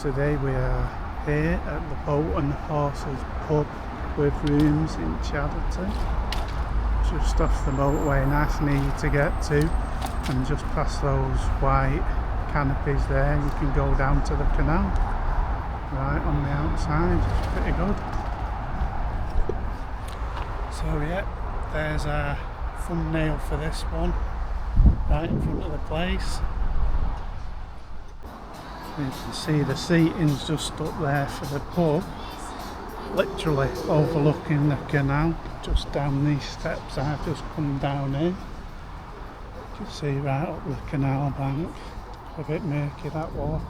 Today we are here at the Boat and Horses pub with rooms in Chadderton, just off the motorway, nice and easy to get to, and just past those white canopies there you can go down to the canal right on the outside. It's pretty good. So yeah, there's our thumbnail for this one right in front of the place. You can see the seating's just up there for the pub, literally overlooking the canal, just down these steps I've just come down here. You can see right up the canal bank, a bit murky that water.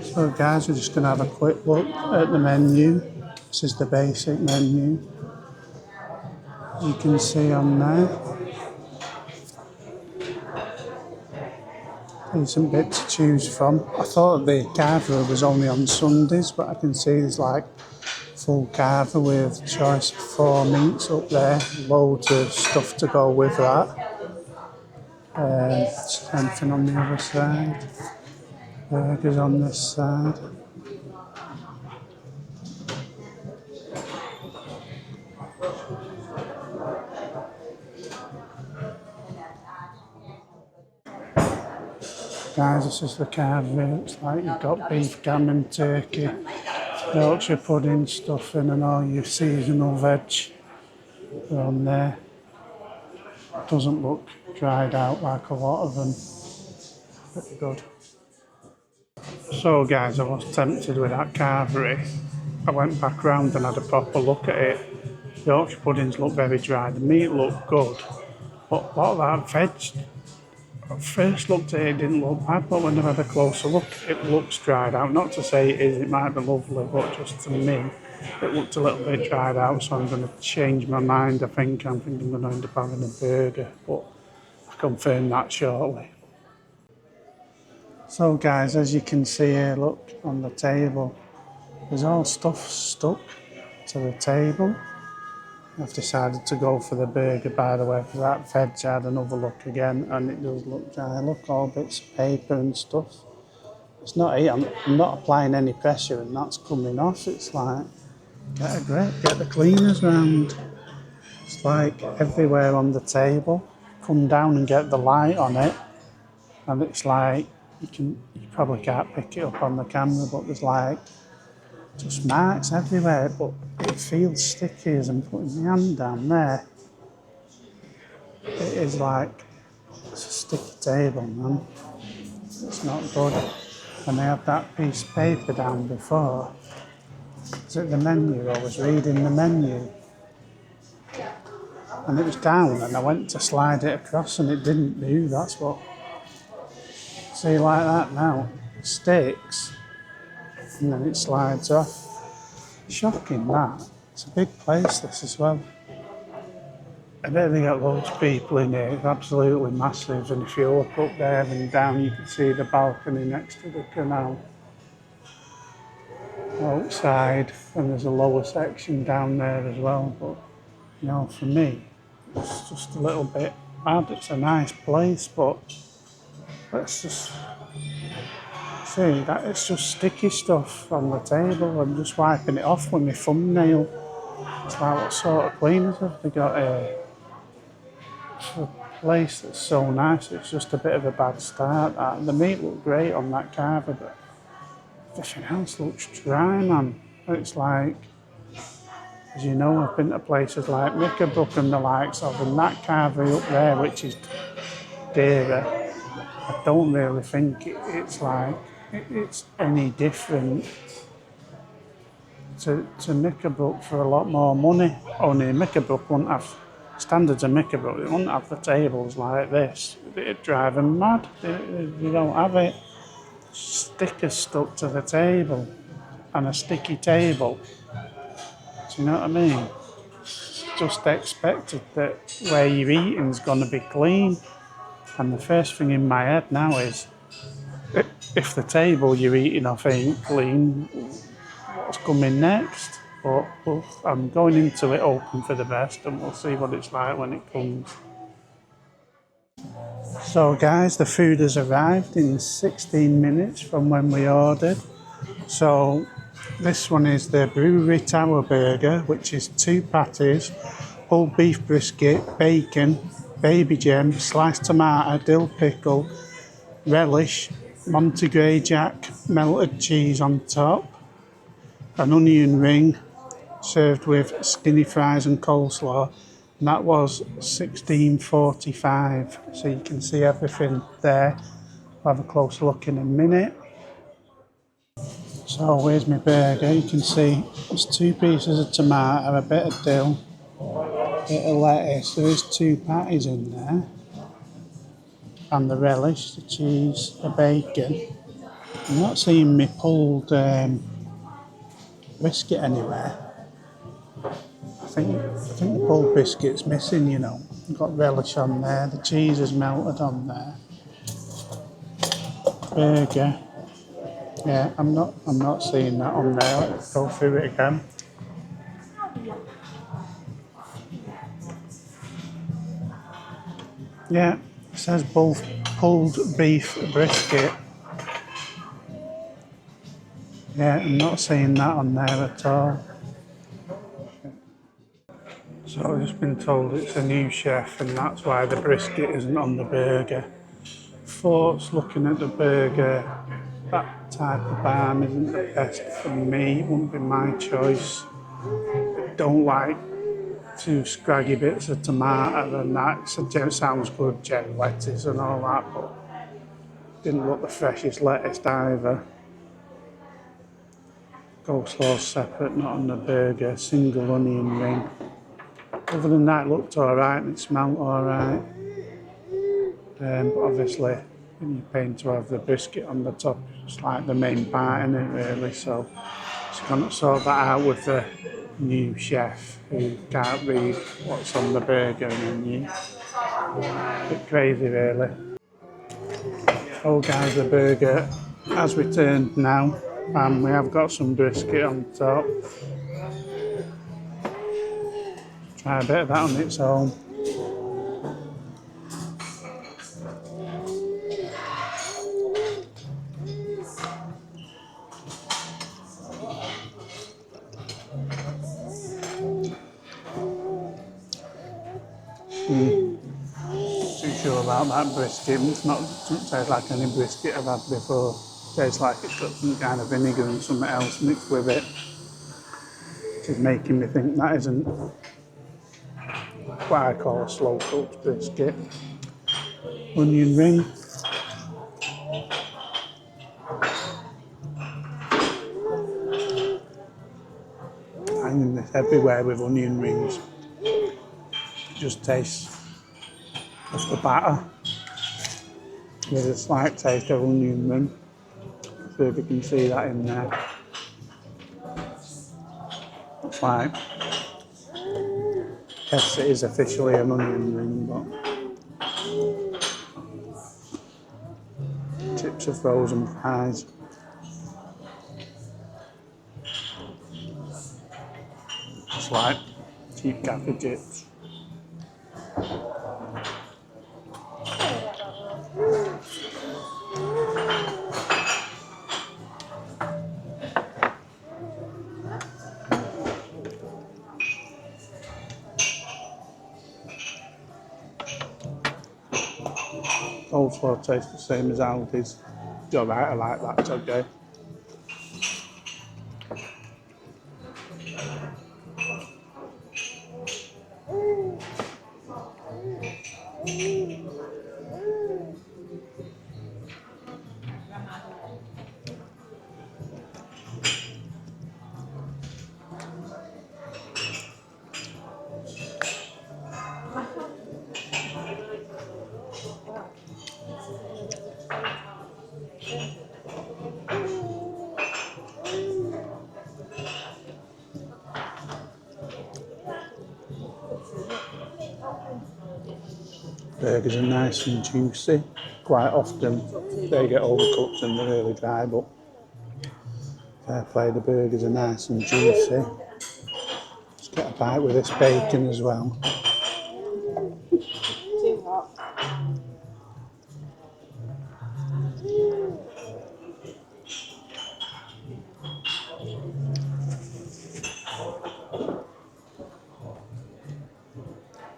So guys, we're just going to have a quick look at the menu. This is the basic menu. You can see on there, decent bit to choose from. I thought the carver was only on Sundays, but I can see there's like full carver with choice of 4 meats up there, loads of stuff to go with that. Anything on the other side, burgers on this side. Guys, this is the carver. It's like you've got beef, gammon, turkey, Yorkshire pudding, stuffing and all your seasonal veg are on there. Doesn't look dried out like a lot of them. Pretty good. So guys, I was tempted with that carvery. I went back round and had a proper look at it. Yorkshire puddings look very dry, the meat looked good, but a lot of that veg, first looked at it, it didn't look bad, but when I had a closer look, it looks dried out. Not to say it is, it might be lovely, but just to me, it looked a little bit dried out, so I'm going to change my mind. I think I'm going to end up having a burger, but I'll confirm that shortly. So guys, as you can see here, look, on the table, there's all stuff stuck to the table. I've decided to go for the burger, by the way, because that veg I had another look again and it does look dry. Look, all bits of paper and stuff. It's not here, I'm not applying any pressure and that's coming off. It's like, get a grip, get the cleaners round. It's like everywhere on the table. Come down and get the light on it and it's like, you probably can't pick it up on the camera, but there's like just marks everywhere, but it feels sticky as I'm putting my hand down there. It is like, it's a sticky table, man. It's not good. And I had that piece of paper down before. Was it the menu? I was reading the menu. And it was down and I went to slide it across and it didn't move, that's what. See, like that now, it sticks and then it slides off. Shocking that. It's a big place this as well. I bet they got loads of people in here, it's absolutely massive, and if you look up there and down you can see the balcony next to the canal. Outside, and there's a lower section down there as well, but you know, for me, it's just a little bit bad. It's a nice place, but let's just see that it's just sticky stuff on the table. I'm just wiping it off with my thumbnail. It's like, what sort of cleaners have they got here? For a place that's so nice, it's just a bit of a bad start. The meat looked great on that carver, but everything else looks dry, man. It's like, as you know, I've been to places like Mickerbrook and the likes of, and that carver up there, which is dearer, I don't really think it's like, it's any different to Mickerbrook for a lot more money. Only Mickerbrook wouldn't have, standards of Mickerbrook, they wouldn't have the tables like this. It'd drive them mad. They don't have it. Stickers stuck to the table and a sticky table. Do you know what I mean? It's just expected that where you're eating's going to be clean. And the first thing in my head now is, if the table you're eating off ain't clean, what's coming next? but I'm going into it open for the best, and we'll see what it's like when it comes. So guys, the food has arrived in 16 minutes from when we ordered. So this one is the Brewery Tower Burger, which is 2 patties, pulled beef brisket, bacon, baby gem, sliced tomato, dill pickle, relish, Monterey Jack, melted cheese on top, an onion ring, served with skinny fries and coleslaw. And that was $16.45. So you can see everything there. I'll have a closer look in a minute. So here's my burger. You can see there's 2 pieces of tomato, a bit of dill, a bit of lettuce. There is 2 patties in there. And the relish, the cheese, the bacon. I'm not seeing me pulled brisket anywhere. I think the pulled biscuit's missing, you know. I've got relish on there, the cheese is melted on there. Burger. Yeah, I'm not seeing that on there. Let's go through it again. Yeah, it says both pulled beef brisket. Yeah, I'm not seeing that on there at all. So I've just been told it's a new chef and that's why the brisket isn't on the burger. Thoughts looking at the burger, that type of barm isn't the best for me, it wouldn't be my choice. I don't like 2 scraggy bits of tomato and that. It sounds good, jet lettuce and all that, but didn't look the freshest lettuce either. Coleslaw separate, not on the burger, single onion ring. Other than that, it looked alright and it smelled alright. But obviously, when you're paying to have the brisket on the top, it's like the main part in it really. So, just gonna sort that out with the new chef who can't read what's on the burger menu. A bit crazy really. Oh guys, the burger has returned now and we have got some brisket on top. Try a bit of that on its own. Too sure about that brisket. It doesn't taste like any brisket I've had before. It tastes like it's got some kind of vinegar and something else mixed with it, which is making me think that isn't what I call a slow cooked brisket. Onion ring. Hanging this everywhere with onion rings. It just tastes of the batter with a slight taste of onion ring. So if you can see that in there. It's like, yes, it is officially an onion ring, but chips of frozen fries. It's like cheap cafe chips. Also tastes the same as Aldi's. It's alright, I like that, it's okay. Burgers are nice and juicy. Quite often they get overcooked and they're really dry, but fair play, the burgers are nice and juicy. Let's get a bite with this bacon as well. Too hot.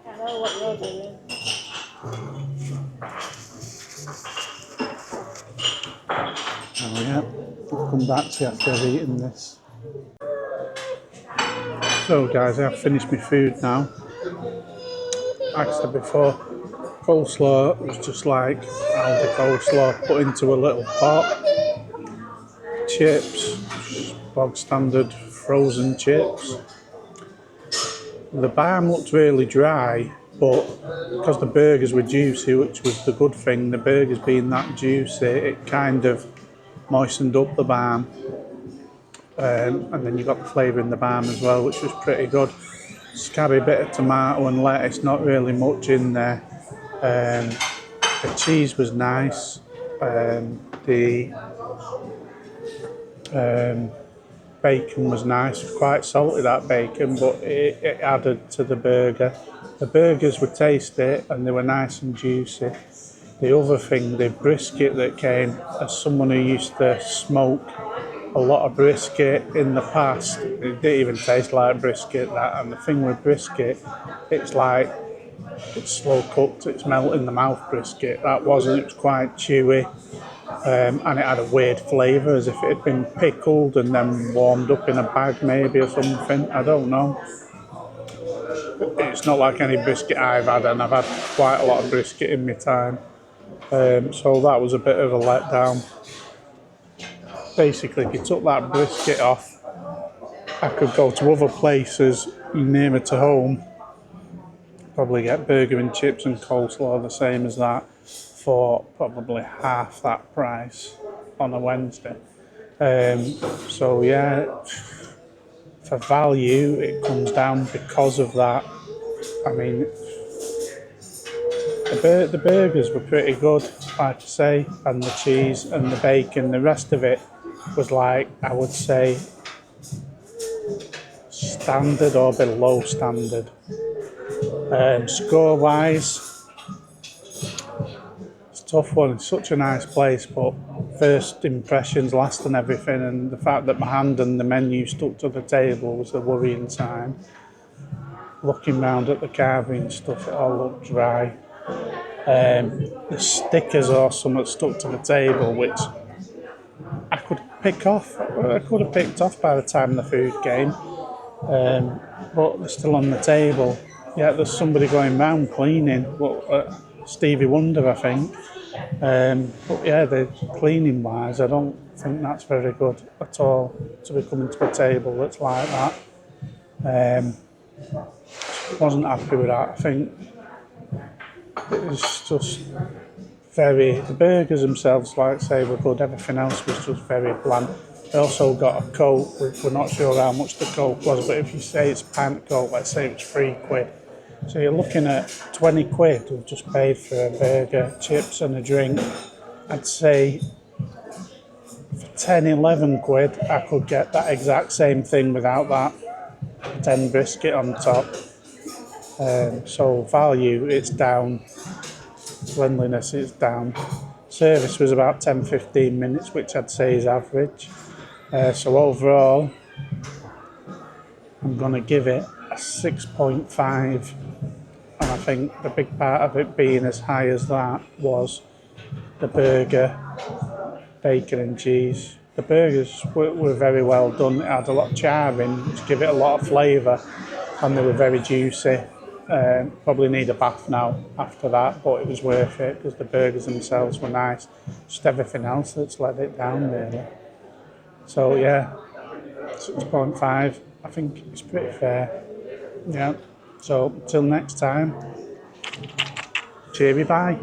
I know what you're doing. Oh yeah, I'll come back to you after I've eaten this. So guys, I've finished my food now. Like I said before, coleslaw was just like Aldi coleslaw put into a little pot. Chips, bog standard frozen chips. The barm looked really dry, but because the burgers were juicy, which was the good thing, the burgers being that juicy, it kind of moistened up the barm. And then you got the flavour in the barm as well, which was pretty good. Scabby bit of tomato and lettuce, not really much in there. The cheese was nice. The bacon was nice, quite salty that bacon, but it added to the burger. The burgers were tasty and they were nice and juicy. The other thing, the brisket that came, as someone who used to smoke a lot of brisket in the past, it didn't even taste like brisket, that. And the thing with brisket, it's like, it's slow cooked, it's melt in the mouth brisket. That wasn't, it was quite chewy, and it had a weird flavour, as if it had been pickled and then warmed up in a bag maybe or something, I don't know. It's not like any brisket I've had, and I've had quite a lot of brisket in my time. So that was a bit of a letdown. Basically, if you took that brisket off, I could go to other places nearer to home, probably get burger and chips and coleslaw the same as that for probably half that price on a Wednesday. So yeah, for value it comes down because of that. I mean, the burgers were pretty good, like I say, and the cheese and the bacon. The rest of it was like, I would say, standard or below standard. Score wise, it's a tough one. It's such a nice place, but first impressions last and everything, and the fact that my hand and the menu stuck to the table was the worrying sign. Looking round at the carving stuff, it all looked dry. The stickers or something stuck to the table, which I could pick off. I could have picked off by the time the food came, but they're still on the table. Yeah, there's somebody going round cleaning. Stevie Wonder, I think. But yeah, the cleaning wise, I don't think that's very good at all to be coming to a table that's like that. Wasn't happy with that. I think it was just the burgers themselves, like I say, were good. Everything else was just very bland. I also got a Coke. We're not sure how much the Coke was, but if you say it's pint Coke, let's say it was £3. So you're looking at 20 quid we've just paid for a burger, chips and a drink. I'd say for 10, 11 quid, I could get that exact same thing without that 10 brisket on top. So value, it's down. Cleanliness is down. Service was about 10-15 minutes, which I'd say is average. So overall, I'm going to give it a 6.5. And I think the big part of it being as high as that was the burger, bacon and cheese. The burgers were very well done. It had a lot of char in, which gave it a lot of flavour, and they were very juicy. Probably need a bath now after that, but it was worth it because the burgers themselves were nice. Just everything else that's let it down, really. So yeah, 6.5. I think it's pretty fair. Yeah. So until next time, cheery bye.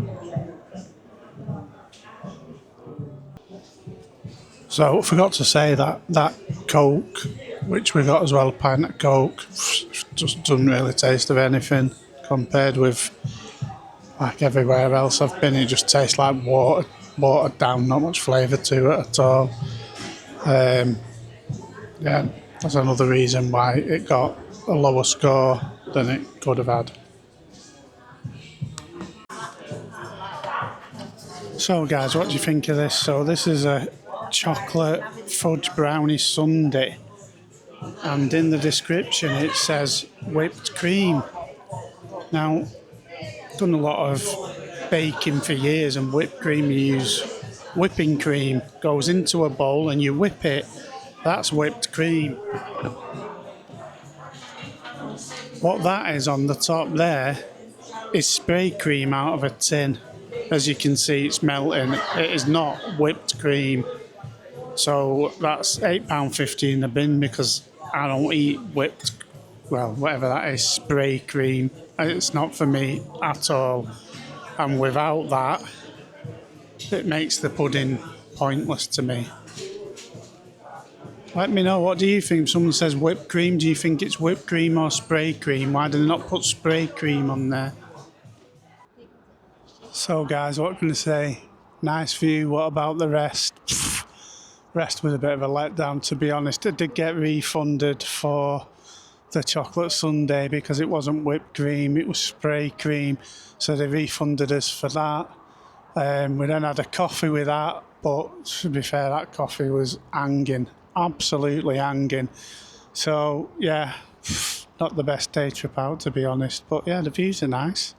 So I forgot to say that Coke, which we got as well, a pint of Coke, just doesn't really taste of anything compared with like everywhere else I've been. It just tastes like watered down, not much flavour to it at all. Yeah, that's another reason why it got a lower score than it could have had. So guys, what do you think of this? So this is a chocolate fudge brownie sundae, and in the description it says whipped cream. Now, I've done a lot of baking for years, and whipped cream, you use whipping cream, goes into a bowl and you whip it. That's whipped cream. What that is on the top there is spray cream out of a tin. As you can see, it's melting. It is not whipped cream. So that's £8.50 in the bin because I don't eat whipped, well, whatever that is, spray cream. It's not for me at all. And without that, it makes the pudding pointless to me. Let me know, what do you think? Someone says whipped cream. Do you think it's whipped cream or spray cream? Why did they not put spray cream on there? So guys, what can I say? Nice view. What about the rest? Rest was a bit of a letdown, to be honest. I did get refunded for the chocolate sundae because it wasn't whipped cream, it was spray cream. So they refunded us for that. We then had a coffee with that, but to be fair, that coffee was hanging. Absolutely hanging. So yeah, not the best day trip out, to be honest. But yeah, the views are nice.